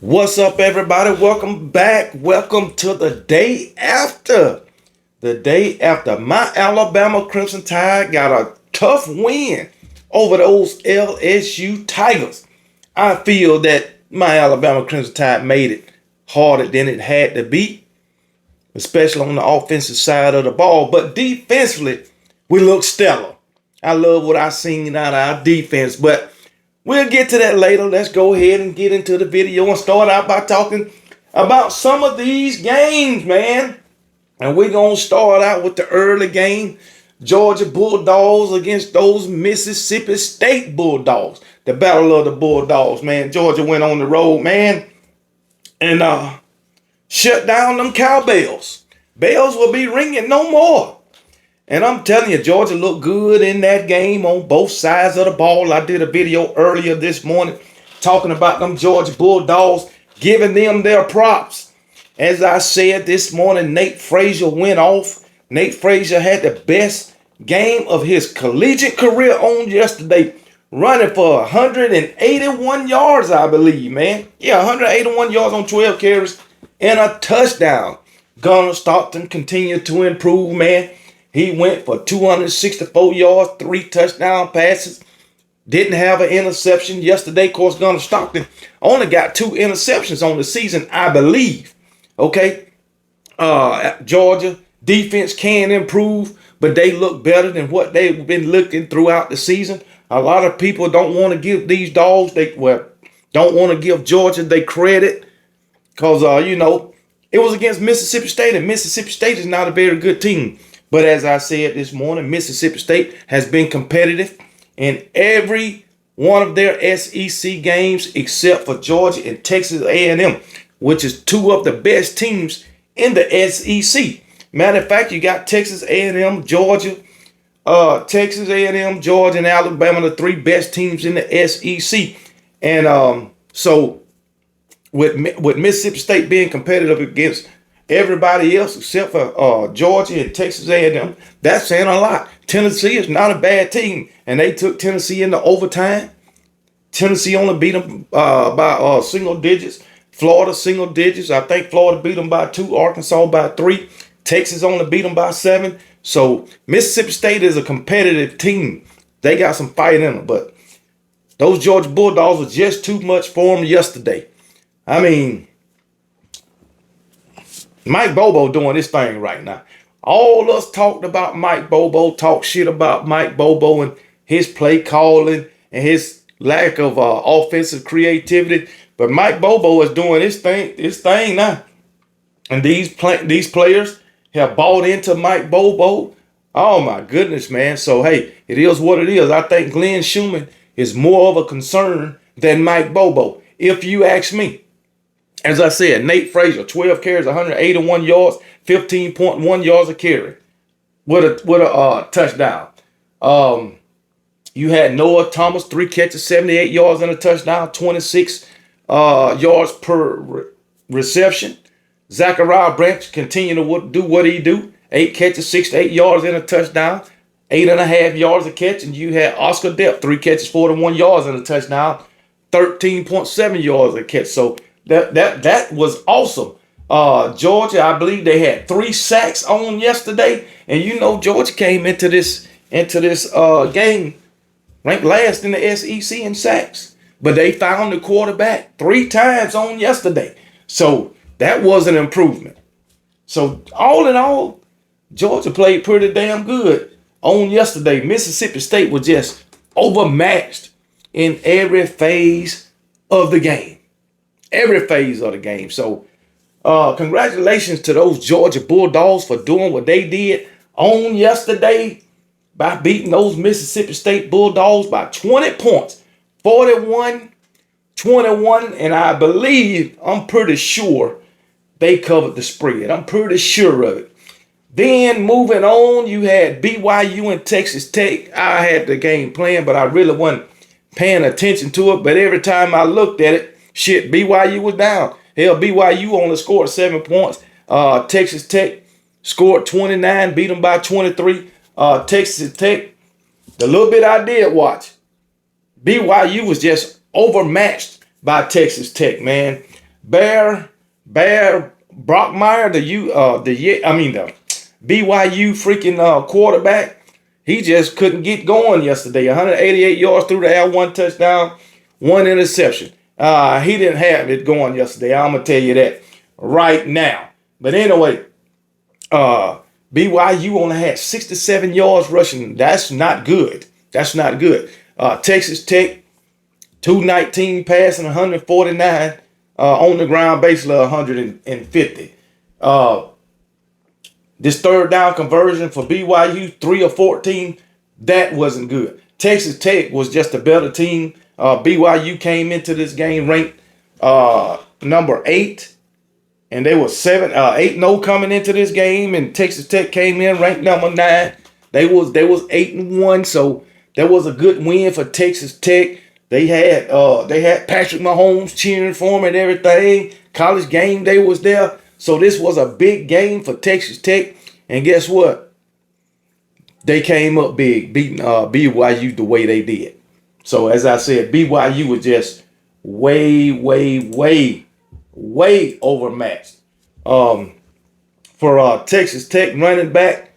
What's up, everybody? Welcome back. Welcome to the day after. The day after. My Alabama Crimson Tide got a tough win over those LSU Tigers. I feel that my Alabama Crimson Tide made it harder than it had to be, especially on the offensive side of the ball. But defensively, we look stellar. I love what I seen out of our defense, but we'll get to that later. Let's go ahead and get into the video and start out by talking about some of these games, man. And we're going to start out with the early game. Georgia Bulldogs against those Mississippi State Bulldogs. The battle of the Bulldogs, man. Georgia went on the road, man, and shut down them cowbells. Bells will be ringing no more. And I'm telling you, Georgia looked good in that game on both sides of the ball. I did a video earlier this morning talking about them Georgia Bulldogs, giving them their props. As I said this morning, Nate Frazier went off. Nate Frazier had the best game of his collegiate career on yesterday, running for 181 yards, I believe, man. Yeah, 181 yards on 12 carries and a touchdown. Gunnar Stockton continued to improve, man. He went for 264 yards, 3 touchdown passes. Didn't have an interception yesterday. Of course, Gunnar Stockton only got 2 interceptions on the season, I believe. Okay. Georgia defense can improve, but they look better than what they've been looking throughout the season. A lot of people don't want to give these dogs, don't want to give Georgia their credit because, it was against Mississippi State, and Mississippi State is not a very good team. But as I said this morning, Mississippi State has been competitive in every one of their SEC games except for Georgia and Texas A&M, which is 2 of the best teams in the SEC. Matter of fact, you got Texas A&M, Georgia, Texas A&M, Georgia, and Alabama, the 3 best teams in the SEC. And so with Mississippi State being competitive against everybody else except for Georgia and Texas A&M, that's saying a lot. Tennessee is not a bad team, and they took Tennessee into overtime. Tennessee only beat them by single digits. Florida single digits. I think Florida beat them by 2. Arkansas by 3. Texas only beat them by 7. So Mississippi State is a competitive team. They got some fight in them, but those Georgia Bulldogs were just too much for them yesterday. I mean, Mike Bobo doing this thing right now. All us talked about Mike Bobo, talk shit about Mike Bobo and his play calling and his lack of offensive creativity. But Mike Bobo is doing his thing now. And these players have bought into Mike Bobo. Oh my goodness, man. So hey, it is what it is. I think Glenn Schumann is more of a concern than Mike Bobo, if you ask me. As I said, Nate Frazier, 12 carries, 181 yards, 15.1 yards a carry with a touchdown. You had Noah Thomas, 3 catches, 78 yards and a touchdown, 26 yards per reception. Zachariah Branch continued to do what he do, 8 catches, 68 yards and a touchdown, 8.5 yards a catch. And you had Oscar Depp, 3 catches, 41 yards and a touchdown, 13.7 yards a catch. So that was awesome. Georgia, I believe they had 3 sacks on yesterday, and Georgia came into this game ranked last in the SEC in sacks, but they found the quarterback 3 times on yesterday, so that was an improvement. So all in all, Georgia played pretty damn good on yesterday. Mississippi State was just overmatched in every phase of the game. Every phase of the game. So congratulations to those Georgia Bulldogs for doing what they did on yesterday by beating those Mississippi State Bulldogs by 20 points, 41-21. And I'm pretty sure they covered the spread. I'm pretty sure of it. Then moving on, you had BYU and Texas Tech. I had the game planned, but I really wasn't paying attention to it. But every time I looked at it, shit, BYU was down. Hell, BYU only scored 7 points. Texas Tech scored 29, beat them by 23. Texas Tech, the little bit I did watch, BYU was just overmatched by Texas Tech, man. Bear Brockmeyer, the BYU freaking quarterback. He just couldn't get going yesterday. 188 yards through the air, 1 touchdown, 1 interception. He didn't have it going yesterday. I'm gonna tell you that right now. But anyway, BYU only had 67 yards rushing. That's not good. That's not good. Texas Tech, 219 passing, 149 on the ground, basically 150. This third down conversion for BYU, 3 of 14, that wasn't good. Texas Tech was just a better team. BYU came into this game ranked number 8, and they were 8-0 coming into this game, and Texas Tech came in ranked number 9. They was 8-1, so that was a good win for Texas Tech. They had Patrick Mahomes cheering for him and everything. College game day was there. So this was a big game for Texas Tech. And guess what? They came up big, beating BYU the way they did. So as I said, BYU was just way overmatched. For Texas Tech running back,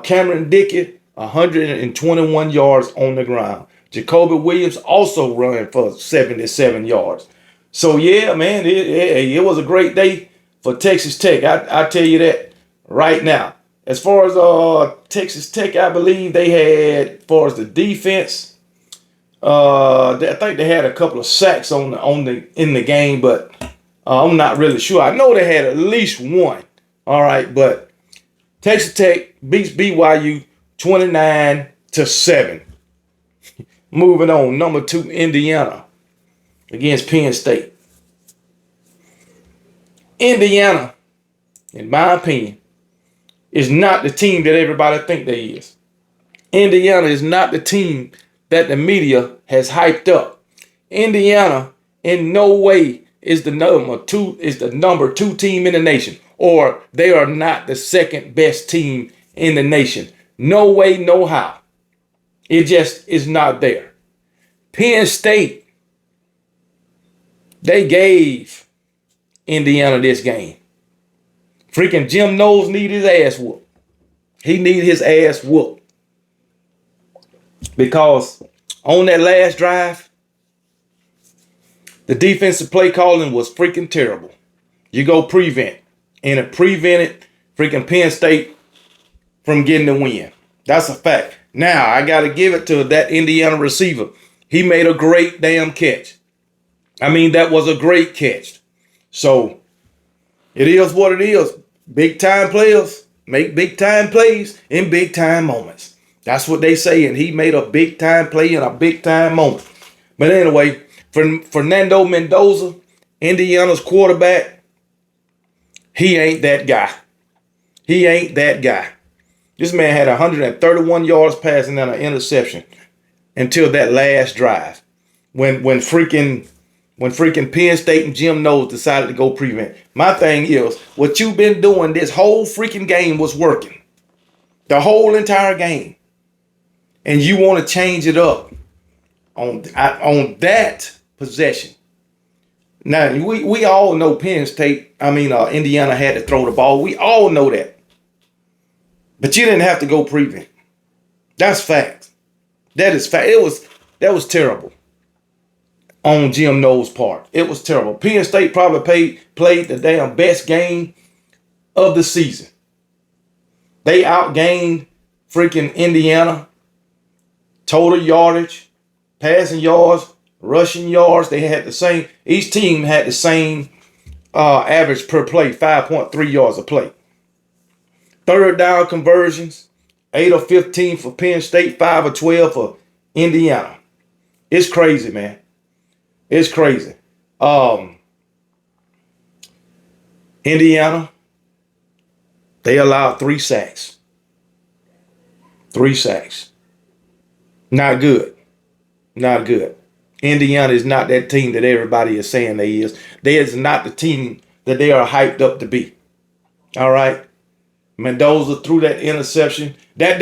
Cameron Dickey, 121 yards on the ground. Jacoby Williams also running for 77 yards. So yeah, man, it was a great day for Texas Tech. I tell you that right now. As far as Texas Tech, I believe they had, as far as the defense, I think they had a couple of sacks in the game, but I'm not really sure. I know they had at least one. All right, but Texas Tech beats BYU 29-7. Moving on, number 2, Indiana against Penn State. Indiana, in my opinion, is not the team that everybody think they is. Indiana is not the team that the media has hyped up. Indiana, in no way, is the number two team in the nation, or they are not the second best team in the nation. No way, no how. It just is not there. Penn State, they gave Indiana this game. Freaking Jim Knowles need his ass whooped. He need his ass whooped. Because on that last drive, the defensive play calling was freaking terrible. You go prevent. And it prevented freaking Penn State from getting the win. That's a fact. Now, I got to give it to that Indiana receiver. He made a great damn catch. I mean, that was a great catch. So, it is what it is. Big time players make big time plays in big time moments. That's what they say. And he made a big time play in a big time moment. But anyway, Fernando Mendoza, Indiana's quarterback, he ain't that guy. He ain't that guy. This man had 131 yards passing and an interception until that last drive. When freaking Penn State and Jim Knowles decided to go prevent. My thing is, what you've been doing this whole freaking game was working. The whole entire game. And you want to change it up on that possession. Now, we all know Indiana had to throw the ball. We all know that. But you didn't have to go prevent. That's fact. That is fact. That was terrible on Jim Knowles' part. It was terrible. Penn State probably played the damn best game of the season. They outgained freaking Indiana. Total yardage, passing yards, rushing yards. They had the same. Each team had the same average per play, 5.3 yards a play. Third down conversions, 8 of 15 for Penn State, 5 of 12 for Indiana. It's crazy, man. It's crazy. Indiana, they allowed 3 sacks. 3 sacks. Not good. Not good. Indiana is not that team that everybody is saying they is. They is not the team that they are hyped up to be. All right. Mendoza threw that interception. That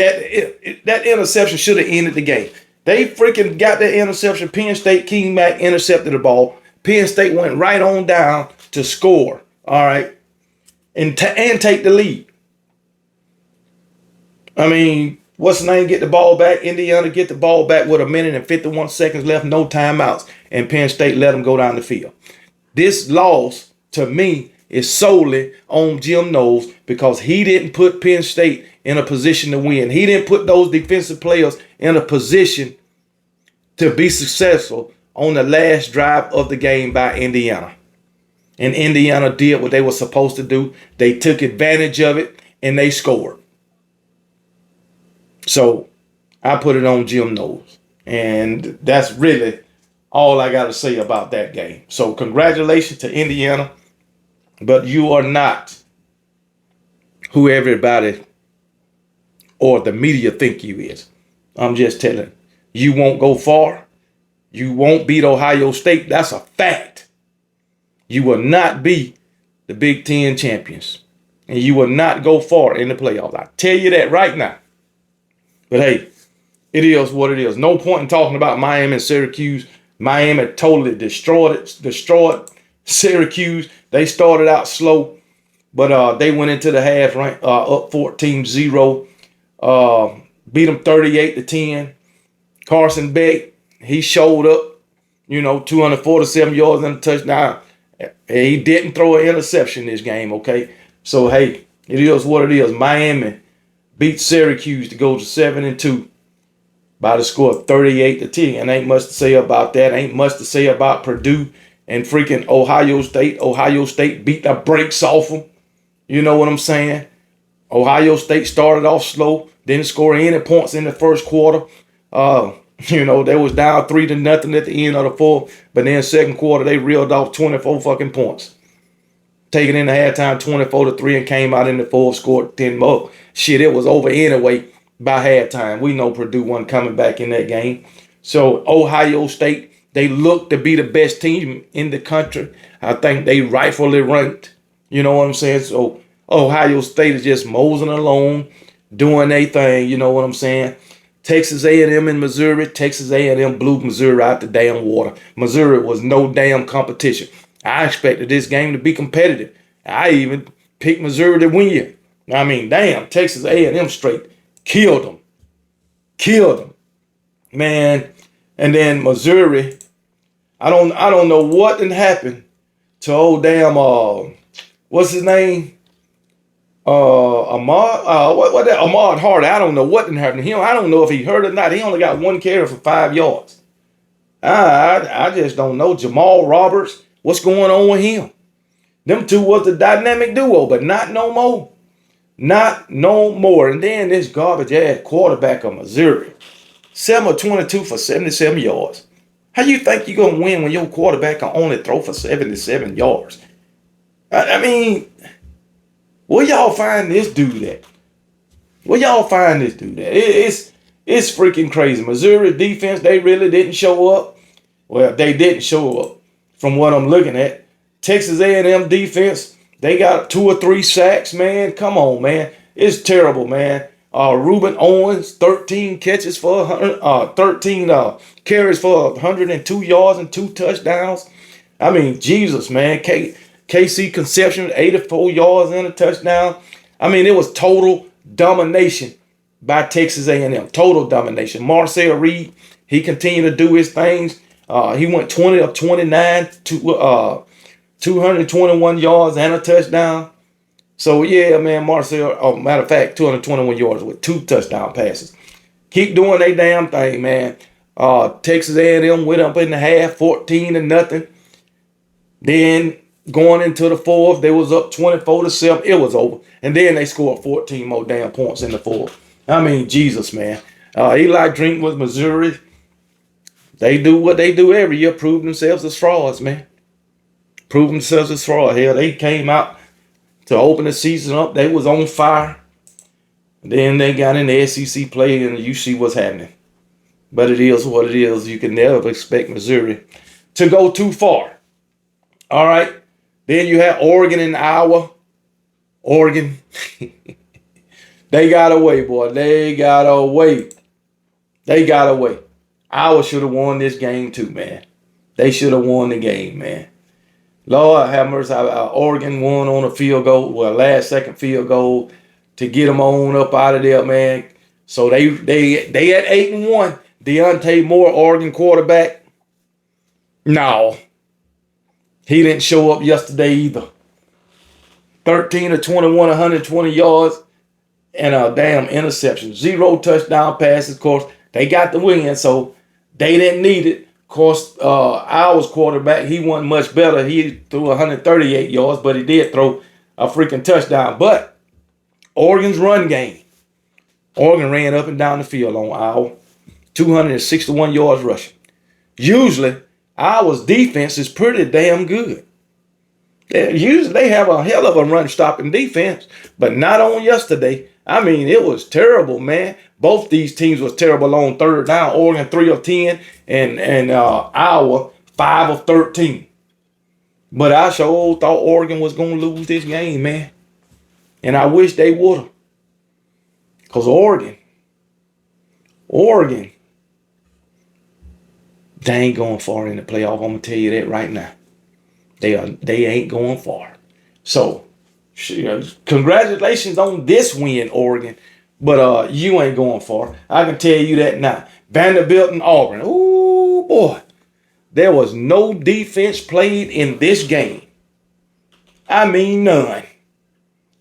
interception should have ended the game. They freaking got that interception. Penn State came back, intercepted the ball. Penn State went right on down to score, all right, and take the lead. I mean, what's the name? Get the ball back. Indiana get the ball back with 1:51 left, no timeouts, and Penn State let them go down the field. This loss, to me, is solely on Jim Knowles because he didn't put Penn State in a position to win. He didn't put those defensive players in a position to be successful on the last drive of the game by Indiana. And Indiana did what they were supposed to do. They took advantage of it, and they scored. So I put it on Jim Knowles. And that's really all I got to say about that game. So congratulations to Indiana. But you are not who everybody or the media think you is. I'm just telling you won't go far. You won't beat Ohio State. That's a fact. You will not be the Big Ten champions. And you will not go far in the playoffs. I tell you that right now. But hey, it is what it is. No point in talking about Miami and Syracuse. Miami totally destroyed Syracuse. They started out slow, but they went into the half up 14-0. Beat them 38-10. Carson Beck, he showed up, 247 yards and a touchdown. He didn't throw an interception this game, okay? So, hey, it is what it is. Miami beat Syracuse to go to 7-2 by the score of 38-10. And ain't much to say about that. Ain't much to say about Purdue and freaking Ohio State. Ohio State beat the brakes off them. You know what I'm saying? Ohio State started off slow, didn't score any points in the first quarter. They was down 3-0 at the end of the fourth. But then second quarter, they reeled off 24 fucking points. Taking in the halftime 24-3 and came out in the fourth, scored 10 more. Shit, it was over anyway by halftime. We know Purdue wasn't coming back in that game. So Ohio State, they look to be the best team in the country. I think they rightfully ranked. You know what I'm saying? So Ohio State is just moseying along, doing their thing. You know what I'm saying? Texas A&M in Missouri. Texas A&M blew Missouri out the damn water. Missouri was no damn competition. I expected this game to be competitive. I even picked Missouri to win. I mean, damn, Texas A&M straight killed them. Killed them. Man. And then Missouri, I don't know what done happened to old damn what's his name? Ahmad Hardy. I don't know what done happened to him. I don't know if he hurt or not. He only got one carry for 5 yards. I just don't know. Jamal Roberts, what's going on with him? Them two was the dynamic duo, but not no more. Not no more. And then this garbage ass quarterback of Missouri, 7-22 for 77 yards. How you think you're going to win when your quarterback can only throw for 77 yards? I mean, where y'all find this dude at? Where y'all find this dude at? It's freaking crazy. Missouri defense, they really didn't show up. Well, they didn't show up from what I'm looking at. Texas A&M defense, they got 2 or 3 sacks, man. Come on, man. It's terrible, man. Reuben Owens, 13 catches for 13 carries for 102 yards and 2 touchdowns. I mean, Jesus, man. KC Conception, 84 yards and a touchdown. I mean, it was total domination by Texas A&M. Total domination. Marcel Reed, he continued to do his things. He went 20 of 29 to 221 yards and a touchdown. So, yeah, man, Marcel, matter of fact, 221 yards with 2 touchdown passes. Keep doing their damn thing, man. Texas A&M went up in the half, 14-0. Then going into the fourth, they was up 24-7. It was over. And then they scored 14 more damn points in the fourth. I mean, Jesus, man. Eli Drink with Missouri. They do what they do every year, prove themselves as frauds, man. Prove themselves as frauds. Hell, they came out to open the season up. They was on fire. Then they got in the SEC play, and you see what's happening. But it is what it is. You can never expect Missouri to go too far. All right. Then you have Oregon and Iowa. Oregon. They got away, boy. They got away. They got away. Iowa should have won this game too, man. They should have won the game, man. Lord have mercy. Oregon won on a field goal, well, last second field goal to get them on up out of there, man. So they at 8-1. Deontay Moore, Oregon quarterback. No, he didn't show up yesterday either. 13 of 21, 120 yards, and a damn interception. 0 touchdown passes. Of course, they got the win, so they didn't need it. Of course, our quarterback, he wasn't much better. He threw 138 yards, but he did throw a freaking touchdown. But Oregon's run game. Oregon ran up and down the field on our 261 yards rushing. Usually, our defense is pretty damn good. Usually they have a hell of a run-stopping defense, but not on yesterday. I mean, it was terrible, man. Both these teams was terrible on third down. Oregon 3 of 10 and Iowa 5 of 13. But I sure thought Oregon was going to lose this game, man. And I wish they would have. Because Oregon, they ain't going far in the playoff. I'm going to tell you that right now. They ain't going far. So, congratulations on this win, Oregon. But you ain't going far. I can tell you that now. Vanderbilt and Auburn. Ooh, boy. There was no defense played in this game. I mean, none.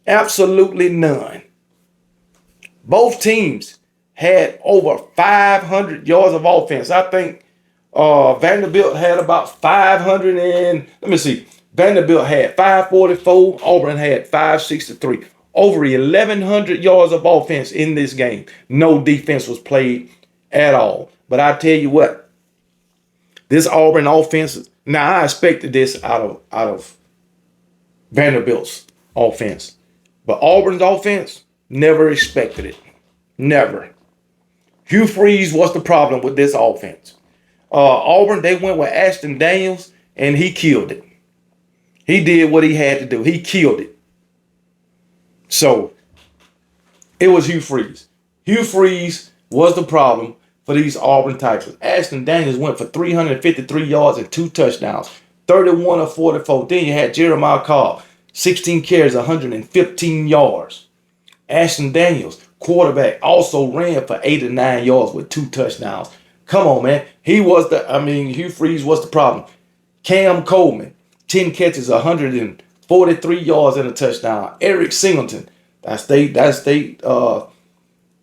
Absolutely none. Both teams had over 500 yards of offense. I think Vanderbilt had about 500 and, let me see. Vanderbilt had 544. Auburn had 563. Over 1,100 yards of offense in this game. No defense was played at all. But I tell you what, this Auburn offense, now I expected this out of Vanderbilt's offense. But Auburn's offense, never expected it. Never. Hugh Freeze was the problem with this offense. Auburn, they went with Ashton Daniels, and he killed it. He did what he had to do. He killed it. So, it was Hugh Freeze. Hugh Freeze was the problem for these Auburn Tigers. Ashton Daniels went for 353 yards and 2 touchdowns. 31 of 44. Then you had Jeremiah Cobb, 16 carries, 115 yards. Ashton Daniels, quarterback, also ran for 89 yards with 2 touchdowns. Come on, man. Hugh Freeze was the problem. Cam Coleman, 10 catches, 143 yards and a touchdown. Eric Singleton, that's they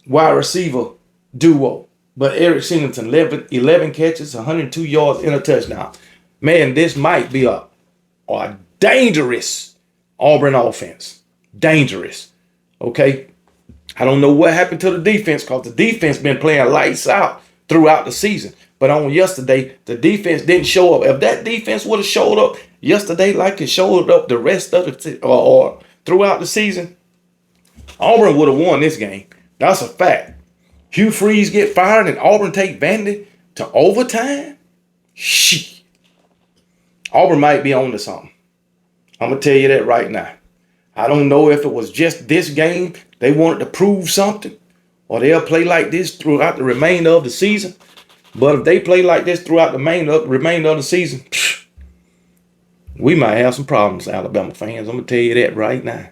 wide receiver duo. But Eric Singleton, 11 catches, 102 yards and a touchdown. Man, this might be a dangerous Auburn offense. Dangerous. Okay? I don't know what happened to the defense because the defense been playing lights out throughout the season. But on yesterday, the defense didn't show up. If that defense would have showed up yesterday like it showed up the rest of or throughout the season, Auburn would have won this game. That's a fact. Hugh Freeze get fired and Auburn take Vandy to overtime? Shit. Auburn might be on to something. I'm going to tell you that right now. I don't know if it was just this game they wanted to prove something, or they'll play like this throughout the remainder of the season. But if they play like this throughout the remainder of the season, we might have some problems, Alabama fans. I'm going to tell you that right now.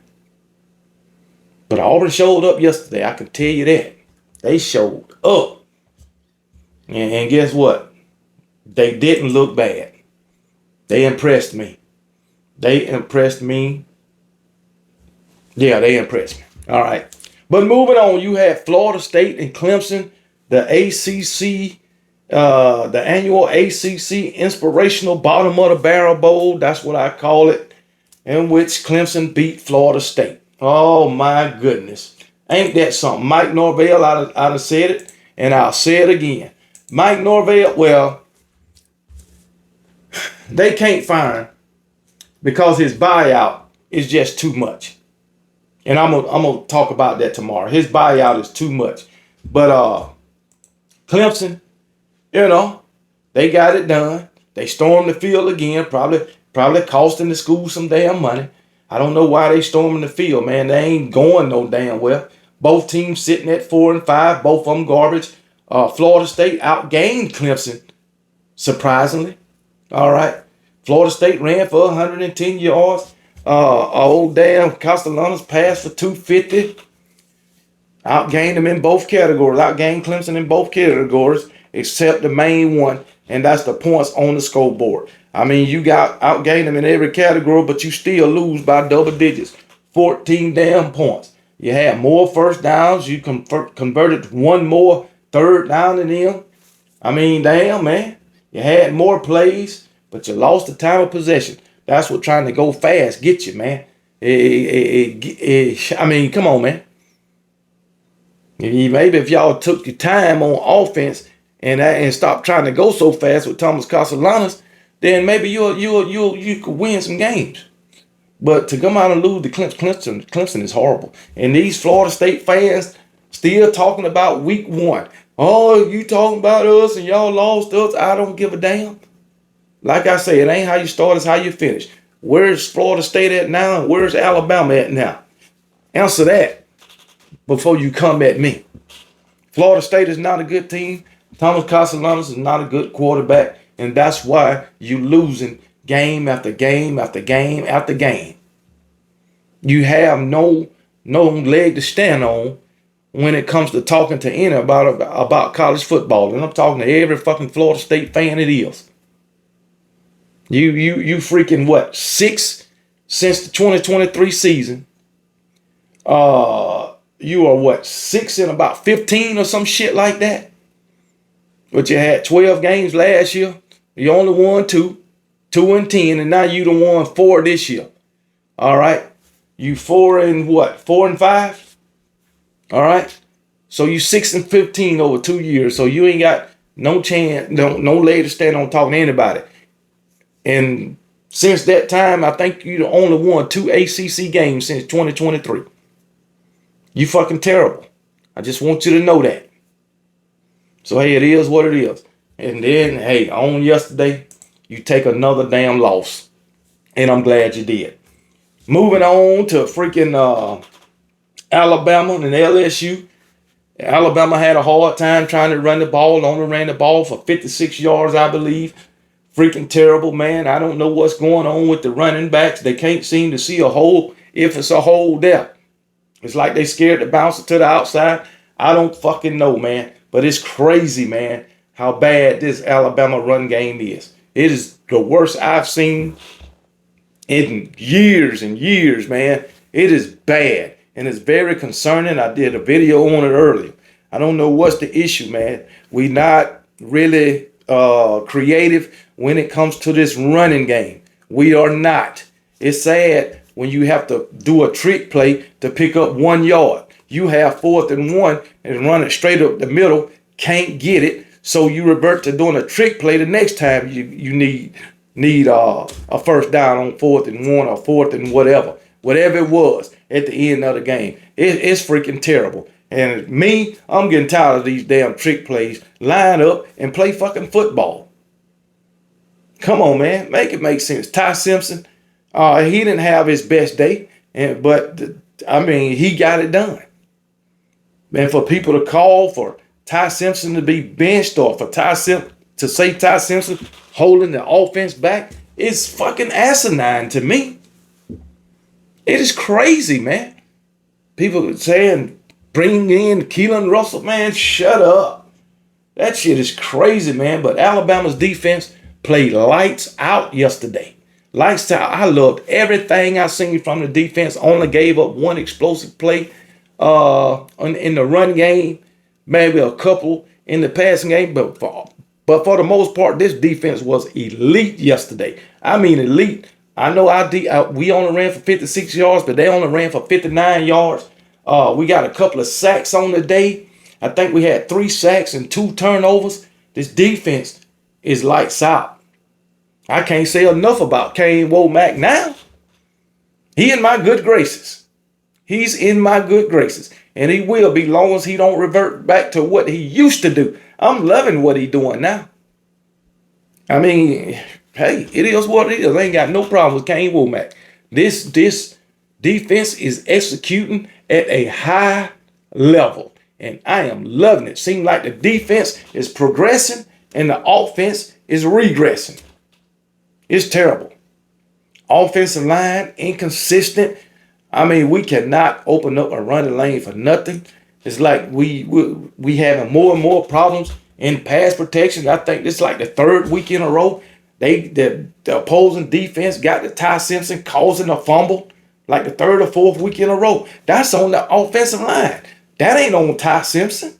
But Auburn showed up yesterday. I can tell you that. They showed up. And guess what? They didn't look bad. They impressed me. They impressed me. Yeah, they impressed me. All right. But moving on, you had Florida State and Clemson, the ACC, the annual ACC Inspirational Bottom of the Barrel Bowl. That's what I call it, in which Clemson beat Florida State. Oh, my goodness. Ain't that something? Mike Norvell, I'd have said it, and I'll say it again. Mike Norvell, well, they can't fire him because his buyout is just too much. And I'm gonna talk about that tomorrow. His buyout is too much. But Clemson, they got it done. They stormed the field again, probably costing the school some damn money. I don't know why they storming the field, man. They ain't going no damn well. Both teams sitting at 4-5, both of them garbage. Florida State outgained Clemson, surprisingly. All right. Florida State ran for 110 yards. Old damn Castellanos passed for 250. Outgained them in both categories. Outgained Clemson in both categories, except the main one, and that's the points on the scoreboard. I mean, you got outgained them in every category, but you still lose by double digits. 14 damn points. You had more first downs. You converted one more third down than them. I mean, damn, man. You had more plays, but you lost the time of possession. That's what trying to go fast get you, man. I mean, come on, man. Maybe if y'all took your time on offense and stopped trying to go so fast with Thomas Castellanos, then maybe you could win some games. But to come out and lose to Clemson is horrible. And these Florida State fans still talking about week 1. Oh, you talking about us and y'all lost us. I don't give a damn. Like I say, it ain't how you start, it's how you finish. Where's Florida State at now and where's Alabama at now? Answer that before you come at me. Florida State is not a good team. Thomas Castellanos is not a good quarterback. And that's why you losing game after game after game after game. You have no leg to stand on when it comes to talking to any about college football. And I'm talking to every fucking Florida State fan it is. You freaking what? 6 since the 2023 season. You are what? 6 in about 15 or some shit like that. But you had 12 games last year. You only won 2 and 10, and now you done won 4 this year. All right. You 4 and what? 4 and 5. All right. So you 6 and 15 over 2 years. So you ain't got no chance, no leg to stand on talking to anybody. And since that time, I think you only won 2 ACC games since 2023. You fucking terrible. I just want you to know that. So, hey, it is what it is. And then, hey, on yesterday, you take another damn loss. And I'm glad you did. Moving on to freaking Alabama and LSU. Alabama had a hard time trying to run the ball. Only ran the ball for 56 yards, I believe. Freaking terrible, man. I don't know what's going on with the running backs. They can't seem to see a hole if it's a hole there. It's like they scared to bounce it to the outside. I don't fucking know, man. But it's crazy, man, how bad this Alabama run game is. It is the worst I've seen in years and years, man. It is bad. And it's very concerning. I did a video on it earlier. I don't know what's the issue, man. We not really creative when it comes to this running game. We are not. It's sad when you have to do a trick play to pick up 1 yard. You have 4th and 1 and run it straight up the middle, can't get it, so you revert to doing a trick play the next time you need a first down on 4th and 1 or 4th and whatever it was at the end of the game. It's freaking terrible. And me, I'm getting tired of these damn trick plays. Line up and play fucking football. Come on, man. Make it make sense. Ty Simpson, he didn't have his best day, but he got it done. And for people to call for Ty Simpson to be benched or for Ty Simpson holding the offense back is fucking asinine to me. It is crazy, man. People saying bringing in Keelan Russell, man, shut up. That shit is crazy, man. But Alabama's defense played lights out yesterday. Lights out. I loved everything I seen from the defense. Only gave up 1 explosive play in the run game, maybe a couple in the passing game. But for the most part, this defense was elite yesterday. I mean, elite. I know we only ran for 56 yards, but they only ran for 59 yards. We got a couple of sacks on the day. I think we had 3 sacks and 2 turnovers. This defense is lights out. I can't say enough about Kane Womack now. He in my good graces. He's in my good graces. And he will be long as he don't revert back to what he used to do. I'm loving what he doing now. I mean, hey, it is what it is. I ain't got no problem with Kane Womack. This defense is executing at a high level. And I am loving it. Seems like the defense is progressing and the offense is regressing. It's terrible. Offensive line, inconsistent. I mean, we cannot open up a running lane for nothing. It's like we having more and more problems in pass protection. I think this is like the third week in a row. The opposing defense got to Ty Simpson causing a fumble, like the third or fourth week in a row. That's on the offensive line. That ain't on Ty Simpson.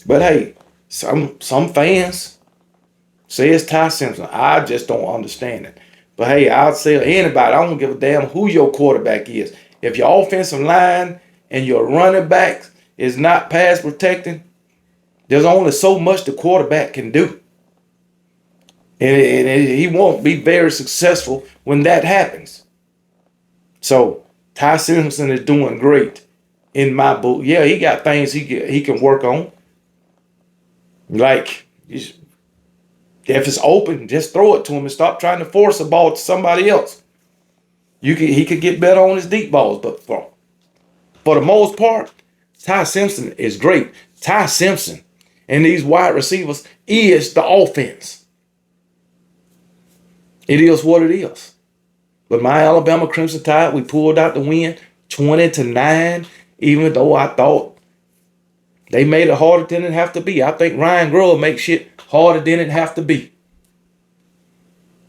But hey, some fans say it's Ty Simpson. I just don't understand it. But hey, I'll say anybody, I don't give a damn who your quarterback is. If your offensive line and your running back is not pass protecting, there's only so much the quarterback can do. And he won't be very successful when that happens. So Ty Simpson is doing great in my book. Yeah, he got things he can work on. Like, if it's open, just throw it to him and stop trying to force the ball to somebody else. He could get better on his deep balls, but for the most part, Ty Simpson is great. Ty Simpson and these wide receivers is the offense. It is what it is. But my Alabama Crimson Tide, we pulled out the win 20-9, even though I thought they made it harder than it have to be. I think Ryan Grove makes shit harder than it have to be.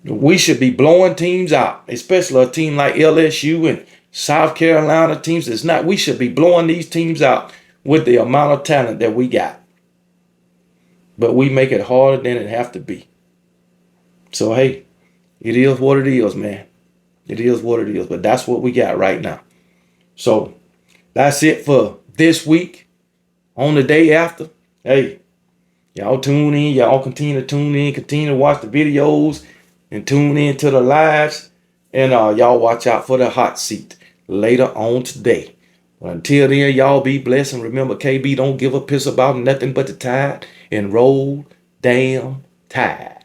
We should be blowing teams out, especially a team like LSU and South Carolina teams. It's not. We should be blowing these teams out with the amount of talent that we got. But we make it harder than it have to be. So, hey, it is what it is, man. It is what it is. But that's what we got right now. So, that's it for this week. On the day after, hey, y'all tune in. Y'all continue to tune in. Continue to watch the videos and tune in to the lives. And y'all watch out for the hot seat later on today. But until then, y'all be blessed. And remember, KB don't give a piss about nothing but the Tide and roll damn Tide.